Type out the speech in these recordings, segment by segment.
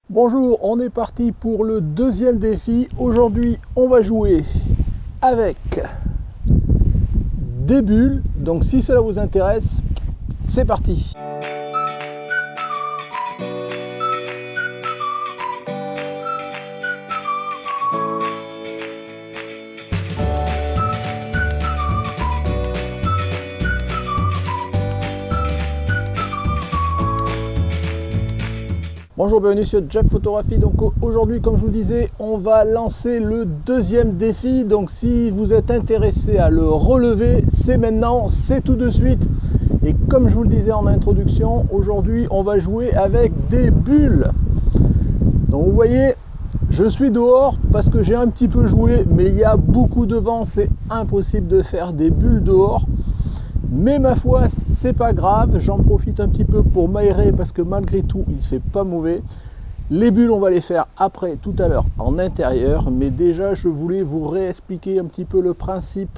Bonjour, on est parti pour le deuxième défi. Aujourd'hui, on va jouer avec des bulles. Donc si cela vous intéresse, c'est parti. Bonjour, bienvenue sur Jeff Photographie. Donc aujourd'hui, comme je vous le disais, on va lancer le deuxième défi. Donc si vous êtes intéressé à le relever, c'est maintenant, c'est tout de suite. Et comme je vous le disais en introduction, aujourd'hui on va jouer avec des bulles. Donc vous voyez, je suis dehors parce que j'ai un petit peu joué, mais il y a beaucoup de vent, c'est impossible de faire des bulles dehors. Mais ma foi, c'est pas grave, j'en profite un petit peu pour m'aérer parce que malgré tout, il ne fait pas mauvais. Les bulles, on va les faire après, tout à l'heure, en intérieur. Mais déjà, je voulais vous réexpliquer un petit peu le principe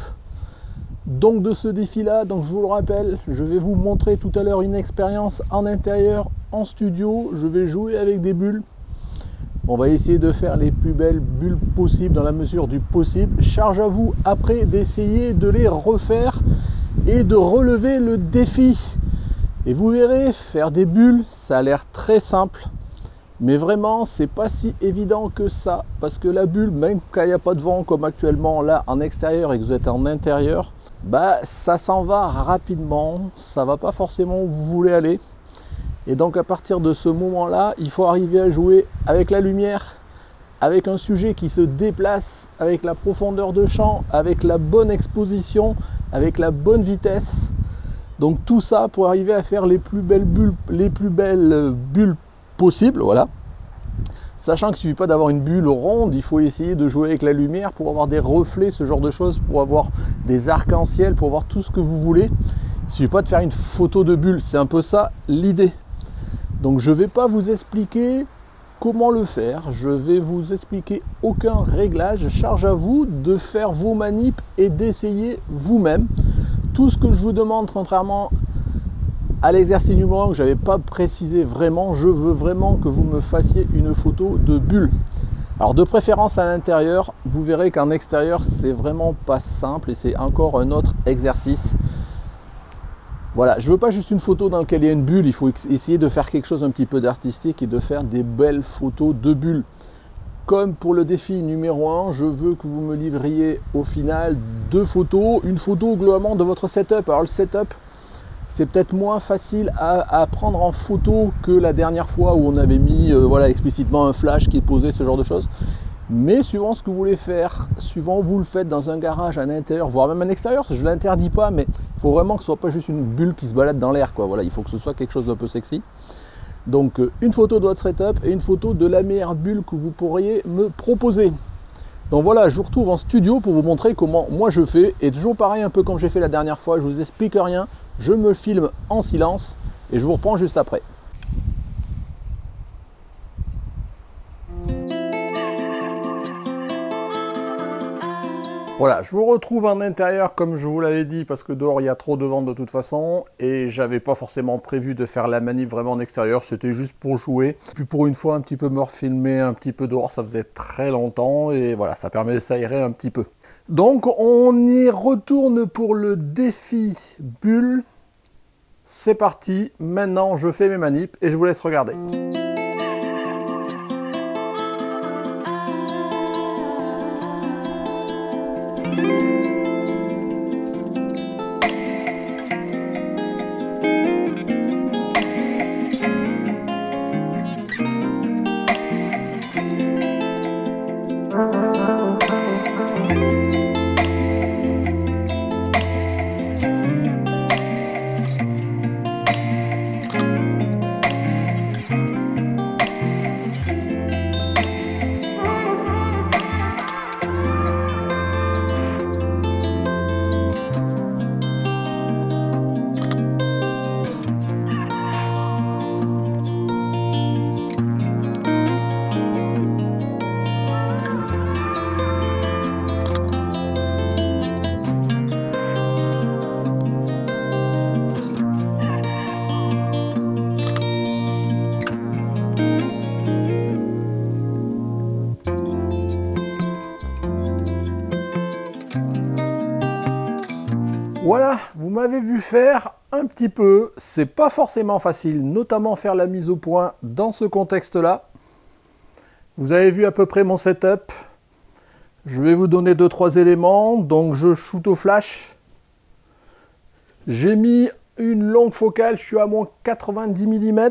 donc de ce défi-là. Donc je vous le rappelle, je vais vous montrer tout à l'heure une expérience en intérieur, en studio. Je vais jouer avec des bulles. On va essayer de faire les plus belles bulles possibles dans la mesure du possible. Charge à vous après d'essayer de les refaire et de relever le défi. Et vous verrez, faire des bulles, ça a l'air très simple, mais vraiment c'est pas si évident que ça, parce que la bulle, même quand il n'y a pas de vent comme actuellement là en extérieur et que vous êtes en intérieur, bah ça s'en va rapidement, ça va pas forcément où vous voulez aller. Et donc à partir de ce moment là, il faut arriver à jouer avec la lumière, avec un sujet qui se déplace, avec la profondeur de champ, avec la bonne exposition, avec la bonne vitesse. Donc tout ça pour arriver à faire les plus belles bulles possibles, voilà. Sachant qu'il ne suffit pas d'avoir une bulle ronde, il faut essayer de jouer avec la lumière pour avoir des reflets, ce genre de choses, pour avoir des arcs-en-ciel, pour avoir tout ce que vous voulez. Il ne suffit pas de faire une photo de bulle, c'est un peu ça l'idée. Donc je ne vais pas vous expliquer comment le faire, je vais vous expliquer aucun réglage, charge à vous de faire vos manips et d'essayer vous-même. Tout ce que je vous demande, contrairement à l'exercice numéro 1 que je n'avais pas précisé vraiment, je veux vraiment que vous me fassiez une photo de bulle. Alors de préférence à l'intérieur, vous verrez qu'en extérieur c'est vraiment pas simple et c'est encore un autre exercice. Voilà, je veux pas juste une photo dans laquelle il y a une bulle, il faut essayer de faire quelque chose un petit peu d'artistique et de faire des belles photos de bulles. Comme pour le défi numéro 1, je veux que vous me livriez au final deux photos, une photo globalement de votre setup. Alors le setup, c'est peut-être moins facile à prendre en photo que la dernière fois où on avait mis voilà, explicitement un flash qui est posé, ce genre de choses. Mais suivant ce que vous voulez faire, suivant vous le faites dans un garage, à l'intérieur, voire même à l'extérieur, je ne l'interdis pas, mais il faut vraiment que ce soit pas juste une bulle qui se balade dans l'air, quoi. Voilà, il faut que ce soit quelque chose d'un peu sexy. Donc une photo de votre setup et une photo de la meilleure bulle que vous pourriez me proposer. Donc voilà, je vous retrouve en studio pour vous montrer comment moi je fais. Et toujours pareil, un peu comme j'ai fait la dernière fois, je vous explique rien, je me filme en silence et je vous reprends juste après. Voilà, je vous retrouve en intérieur comme je vous l'avais dit parce que dehors il y a trop de vent de toute façon et j'avais pas forcément prévu de faire la manip vraiment en extérieur, c'était juste pour jouer. Puis pour une fois un petit peu me refilmer un petit peu dehors, ça faisait très longtemps et voilà, ça permet de s'aérer un petit peu. Donc on y retourne pour le défi bulle. C'est parti, maintenant je fais mes manips et je vous laisse regarder. Voilà, vous m'avez vu faire un petit peu. C'est pas forcément facile, notamment faire la mise au point dans ce contexte-là. Vous avez vu à peu près mon setup. Je vais vous donner 2-3 éléments. Donc je shoot au flash. J'ai mis une longue focale, je suis à moins 90 mm.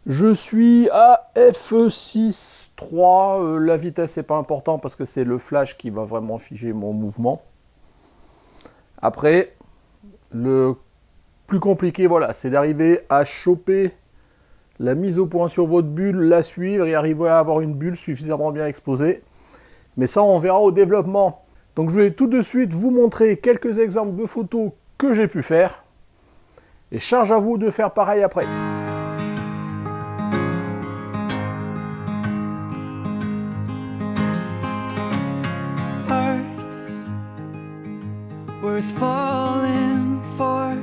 Je suis à f6.3. La vitesse c'est pas important parce que c'est le flash qui va vraiment figer mon mouvement. Après, le plus compliqué, voilà, c'est d'arriver à choper la mise au point sur votre bulle, la suivre et arriver à avoir une bulle suffisamment bien exposée. Mais ça, on verra au développement. Donc je vais tout de suite vous montrer quelques exemples de photos que j'ai pu faire. Et charge à vous de faire pareil après. Worth falling for.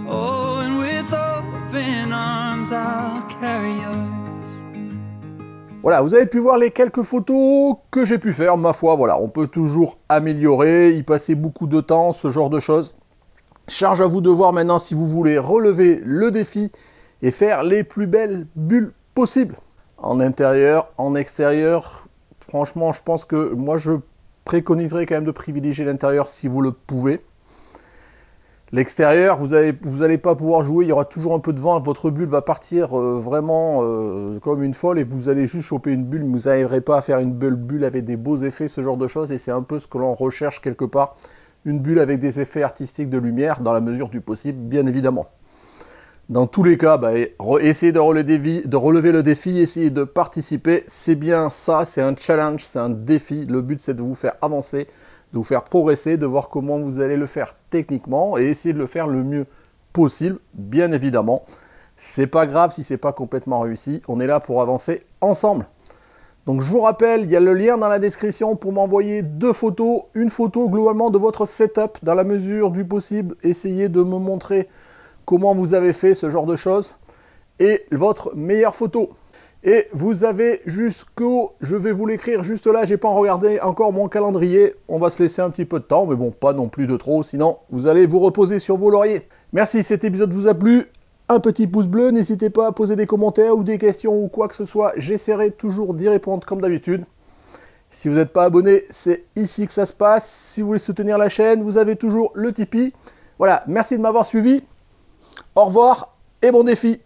Oh, and with open arms I'll carry yours. Voilà, vous avez pu voir les quelques photos que j'ai pu faire. Ma foi, voilà, on peut toujours améliorer, y passer beaucoup de temps, ce genre de choses. Charge à vous de voir maintenant si vous voulez relever le défi et faire les plus belles bulles possibles. En intérieur, en extérieur, franchement, je pense que moi, je préconiserais quand même de privilégier l'intérieur si vous le pouvez. L'extérieur, vous allez pas pouvoir jouer, il y aura toujours un peu de vent, votre bulle va partir vraiment comme une folle et vous allez juste choper une bulle, mais vous n'arriverez pas à faire une belle bulle avec des beaux effets, ce genre de choses, et c'est un peu ce que l'on recherche quelque part, une bulle avec des effets artistiques de lumière, dans la mesure du possible, bien évidemment. Dans tous les cas, essayez de relever le défi, essayez de participer, c'est bien ça, c'est un challenge, c'est un défi, le but c'est de vous faire avancer, de vous faire progresser, de voir comment vous allez le faire techniquement et essayer de le faire le mieux possible, bien évidemment. C'est pas grave si c'est pas complètement réussi, on est là pour avancer ensemble. Donc je vous rappelle, il y a le lien dans la description pour m'envoyer 2 photos, une photo globalement de votre setup, dans la mesure du possible, essayez de me montrer comment vous avez fait ce genre de choses, et votre meilleure photo. Et vous avez jusqu'au, je vais vous l'écrire juste là, j'ai pas regardé encore mon calendrier, on va se laisser un petit peu de temps, mais bon, pas non plus de trop, sinon vous allez vous reposer sur vos lauriers. Merci, cet épisode vous a plu, un petit pouce bleu, n'hésitez pas à poser des commentaires ou des questions ou quoi que ce soit, j'essaierai toujours d'y répondre comme d'habitude. Si vous n'êtes pas abonné, c'est ici que ça se passe. Si vous voulez soutenir la chaîne, vous avez toujours le Tipeee. Voilà, merci de m'avoir suivi. Au revoir et bon défi!